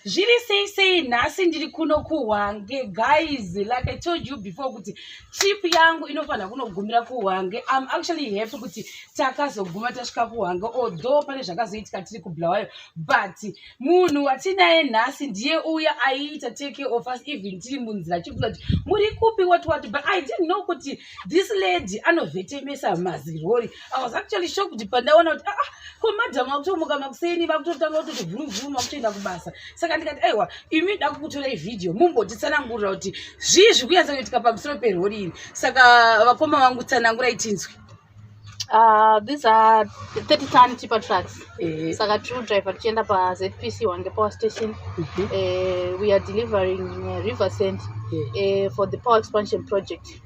say nasi ndiri kuno kuHwange. Guys, like I told you before, kuti trip yangu inofana kunogumira kuHwange. I'm actually happy kuti takazoguma tasvika kuHwange, although pane zvakazoitika tiri kuBulawayo, but munhu watinaye nhasi ndiye uya aiita take care of us even tiri munzira chibvunza kuti muri kupi what, but I didn't know kuti this lady anovhetemesa mazirori. I was actually shocked kuti pandaona kuti ko madam akutomuka makuseni vakutotanga kuti vhuruvhuru vakutoenda kubasa. Saka ndikati aiwa imi da kukutorai video mumbotitsanangurira kuti zvii zviri kuyanza kuitika pamusoro perori iri. Saka vakoma vangu tsanangurai tinzwe. These are 30-ton tipper trucks. Saka true driver tienda pa ZPC Hwange power station. We are delivering river sand for the power expansion project.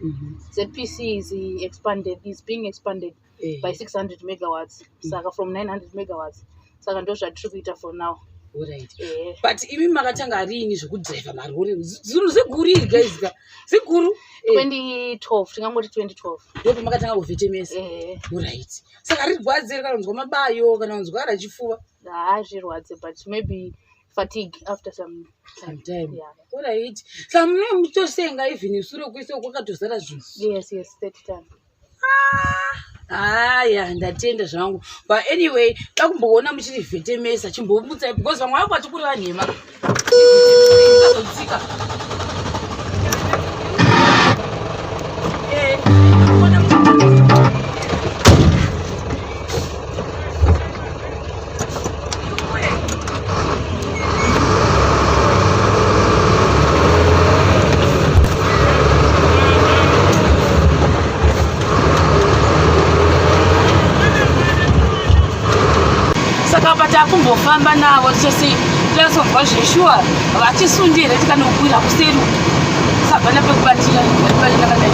ZPC is being expanded by 600 megawatts. Saka from 900 megawatts. Saka ndo zvatiri for now. Alright. But imi makatanga rini zvekudriver marori zvinhu ziguru iri guys ka ziguru 2012 tingangoti 2012 ndipo makatanga kuvhetemesa. Alright. Saka rirwadze kana unzwa mabayo kana unzwa rachifuva zvirwadze but maybe fatigue after some time. Alright. Saka mutosenga even sure kuisa kwakatozara zvinhu. Yes 30 ton. Ndatenda zvangu. But anyway, takumboona muchiri vhetemesa chimbomutsa because vamwe vako vatikuri vanhema. Takumbofamba navo tichisi tichazobva zveshuwa vachisundira tikanokwira kuseri sabva pekubatira vakadai.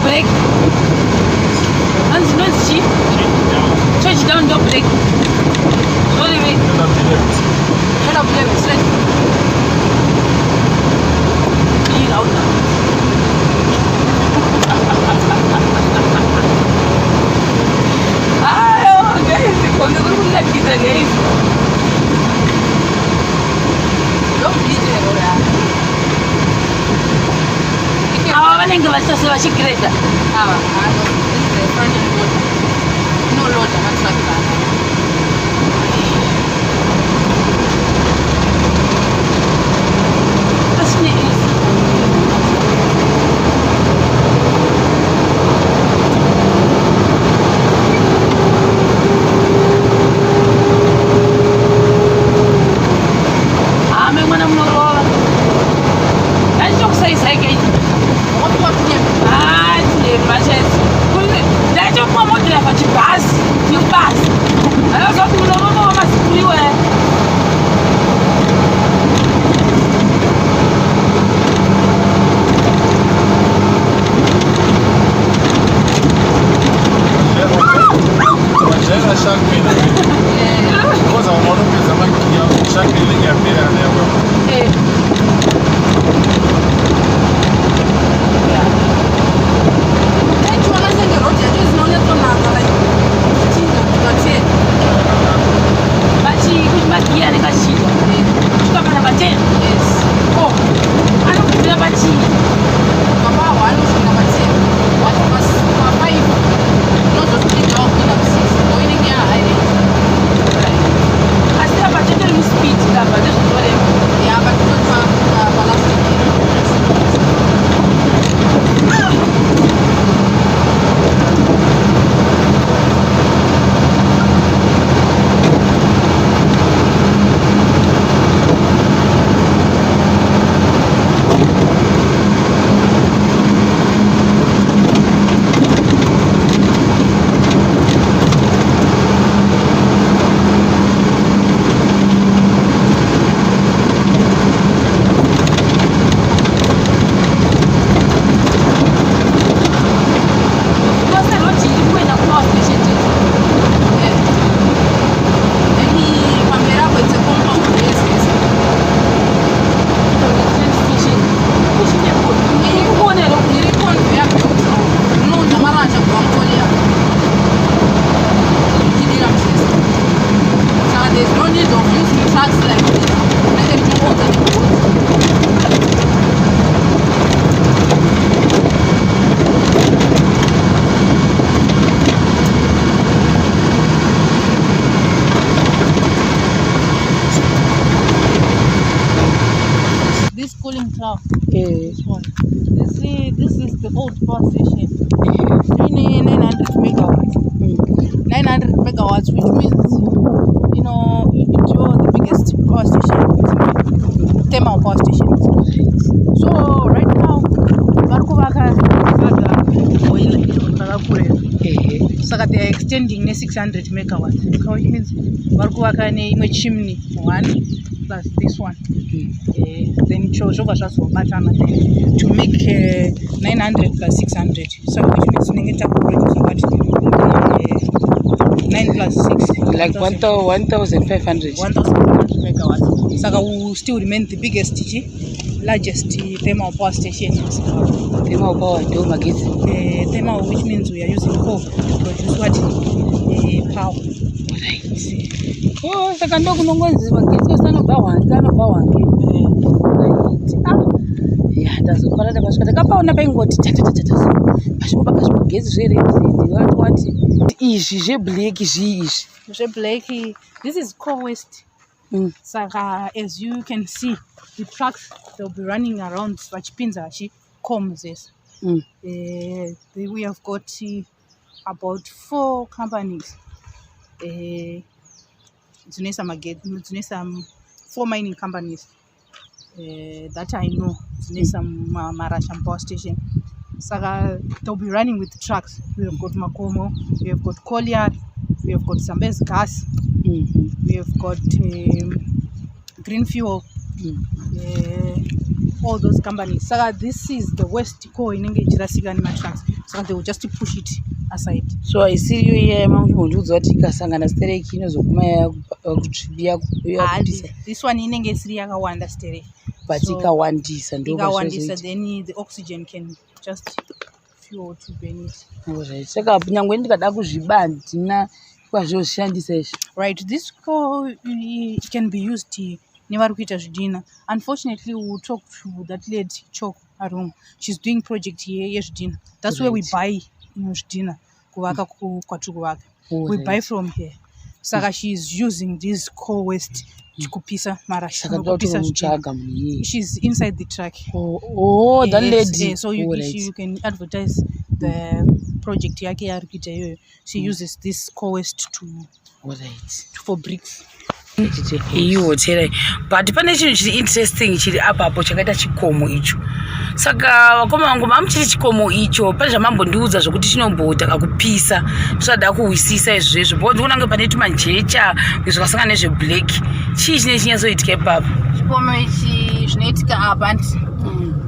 Break. And no cheap. Change down the break. Sorry, wait. Shut up, limits. Let's clean out now. Guys, quando eu não lhe quis guys. Don't bleed agora. Nenga vasasa vachikireta this is the front end loader. No loader, that's not bad. This one. This is the old power station. 900 megawatts. 900 megawatts, which means, you know, you're the biggest power station, thermal power station. So right now, so they are extending 600 megawatts, which means chimney 1 plus this one. Then to make 900 plus 600. So which means 9 plus 6. Like 1,500. 1,500 megawatts. So will still remain the biggest, largest thermal power station. Thermal power, thermal, which means we are using coal to produce what? Power. Right. Oh, so can talk no one is yeah, that's what I was going to go on a bank. What this is coal waste. So as you can see, the trucks they'll be running around such pins actually combs this. We have got about 4 companies. 4 mining companies that I know. Some Marasham power station. So they'll be running with trucks. We have got Makomo, we have got Collier, we have got Sambes Gas, we have got Green Fuel, all those companies. So this is the West Core in Jurassic Animal Trucks. So they will just push it aside. So I see you here, this one in Wanda stereo. But so, then the oxygen can just fuel to burn it. Right, this coal can be used. Unfortunately, we will talk to that lady Chok at home. She's doing project here. That's where we buy we buy from here. So she's using this coal waste. She's inside the truck. Oh, that lady. So you can advertise the project. She uses this coal waste for bricks. But pane chinhu chiri interesting chiri apapo chakaita chikomo icho. Saka vakoma vangu mamuchiri chikomo icho pane zvamambondiudza zvokuti chinomboita kakupisa zvisada kuwisisa izvezvo because kunange pane tumajecha zvakasangana nezveblack chii chine chinyatsoitika ipapo. Chikomo ichi zvinoitika apa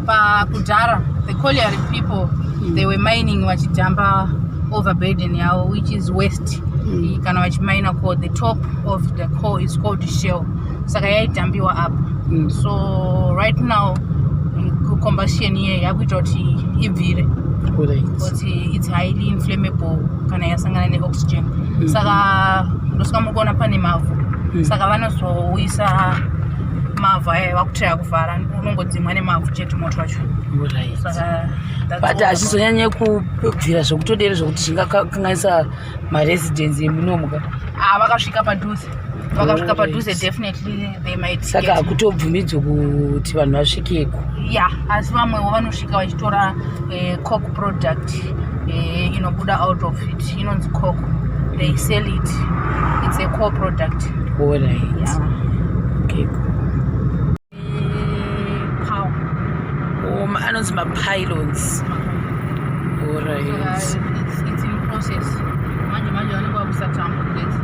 pakudhara the colliery people they were mining vachidhamba overburden yavo which is waste. Kana vachimina coal, the top of the coal is called shell. Saka yaidhambiwa up. So right now combustion here yakuita kuti ibvire. But it's highly inflammable kana yasangana neoxygen. Saka ndosaka mukuona pane mavhu. Saka vanozoisa mavhu aya vakutaya kuvhara unongodzimwa nemavhu chete moto wacho. But azvizonyanye kubvira zvokutodero zvokuti zvingakanganisa maresidents emunomuka. Vakasvika padhuze. Vakasvika padhuze definitely they might. Saka hakutobvumidzwa kuti vanhu vasvikeko. Yeah, asi vamwewo vanosvika vachitora coke product inobuda out of it. Inonzi coke. They sell it. It's a core product. All right. Yeah. Okay. Power. Anonzi mapylons. All right. So, it's in process. Manje vanenge vakusatambo kudezi.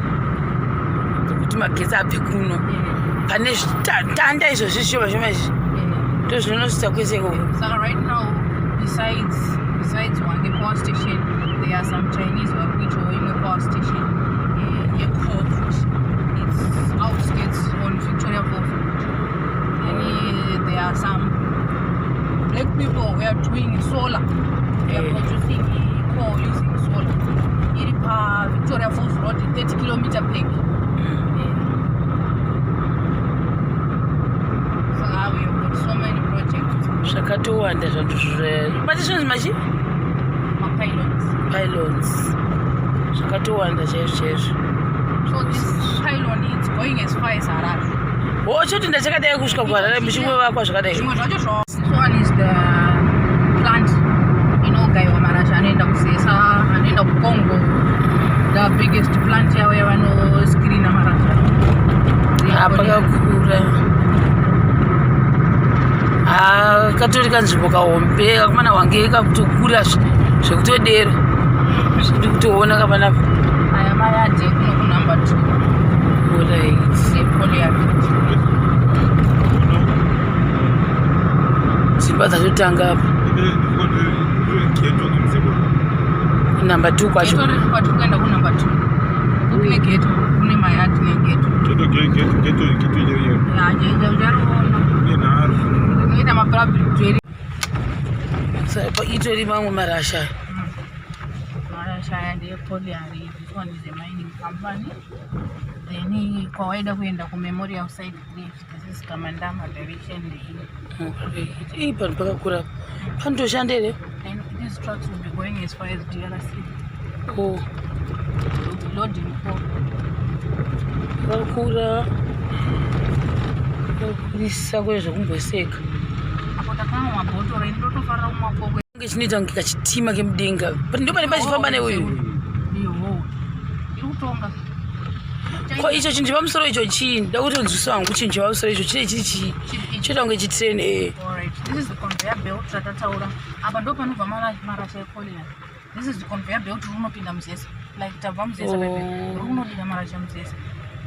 Kuti magetsi abve kuno. Pane zvitanda izvo zvishoma shoma izvi. Ndozvinosvitsa kwese ikoko. So right now, besides Hwange power station, there are some Chinese which are in the power station. It's outskirts on Victoria Falls. And there are some black people who are doing solar. They are producing coal using solar. In Victoria Falls Road, 30 kilometer peak. So now we have got so many projects. Zvakatowanda zvantu zvibati zvinonzi machi? Pylons. Zvakatowanda chaizvo. So this pylon is going as far as Harare. Oh, choti ndachakadai kusvika kuHarare muchingove vakwa zvakadai. Zvimwe zvacho one is the plant inogaiwa marasha anoenda kusesa, anoenda kuCongo, the biggest plant yavo yavanoscreena marasha. Pakakura katori kanzvimbo kahombe kakumana Hwange kakutokura zvekutodero zviri kutoona kapanapa. Aya mayadhi ekuno kunumber 2. Alright. Dzimba dzatotanga apa. Number 2 kwacho. Kwati kuenda kunumber 2. Kune gate, kune mayadhi negeto. Geto iriyo. Inoita maprabhiri. Saka itori mamwe marasha. Marasha aya ndeePoliari. This one is a mining company. Then kwawaida kuenda kuMemorial side grave. This is Kamandama direction. Pano pakakura. Panotoshandere? And these trucks will be going as far as DRC. Oh. Loading for. Pakakura. Pakurisa kwezvokumboseka. Apo takanga mabhotoro indotofarira kumapokwe. Chinoita kunge kachitima kemudenga. Ndo pane pachifamba neuyu. Iyo. Ikutonga. Kwa icho chinhu chepamusoro icho chii? Nda kutonzwisa wangu chinhu chepamusoro icho chine chiri chii? Choita kunge chitrain. Alright. This is the conveyor belt ratataura. Apa ndo panobva marasha ePoliari. This is the conveyor belt runopinda muzese. Like tabva muzese bebe. Runodira marasha muzese.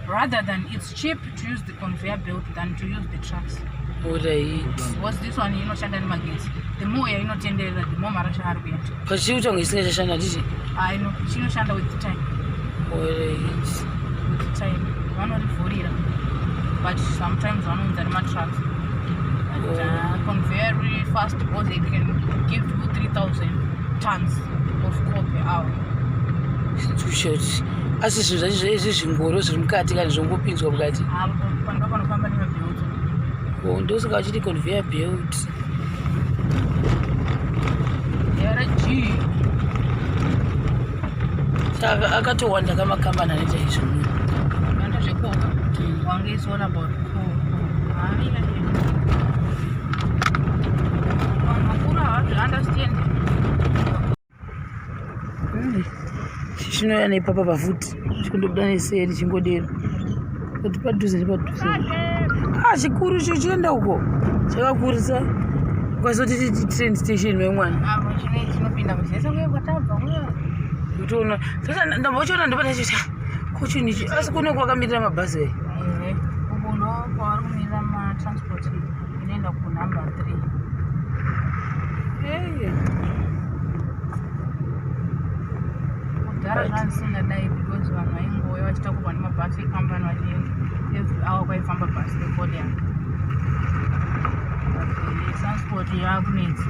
Rather than it's cheap to use the conveyor belt than to use the trucks. Alright. Was this one inoshanda nemagesi. The more yainotenderera, the more marasha ari kuenda. Pachiuta kunge isingachashanda ndichi? I know. Chinoshanda with the time. Alright. With the time. Vanorivhurira. But sometimes vanounza nematrucks. But conveyor really fast because they can give you 3,000 tons of coal per hour. Too short. Asi zvinhu zvacho zvaizvi zvingoro zviri mukati kana zvongopinzwa mukati. Pano panofamba nemabheuti. Ndosaka vachiti conveyor belt. G. Saka akatowanda kamakambani anoita izvo. Vanda zvekoka. Hwange is all about coal. Makuru havazvi-understand. Chinoya nepapa pafuti. Chikundobuda neseri chingodero. Kuti padhuze nepadhuze. Chikuru icho chienda uko. Chakakurisa. Kwazoti train station wemwana. Apo chinopinda muzese kuye kwatabva kuya. Kutoona. Sasa ndambochiona ndopata chicha. Kuchinichi. Asi kuno kwakamirira mabhazi aya. Uko ndo kwavari kumirira matransport inoenda kunumber 3. Kudhara zvanzisingadai because vanhu vaingouya vachitakurwa nemabhasi ekambani vachienda. Every hour kwaifamba bhasi rePoliari. Transport yakunetsa.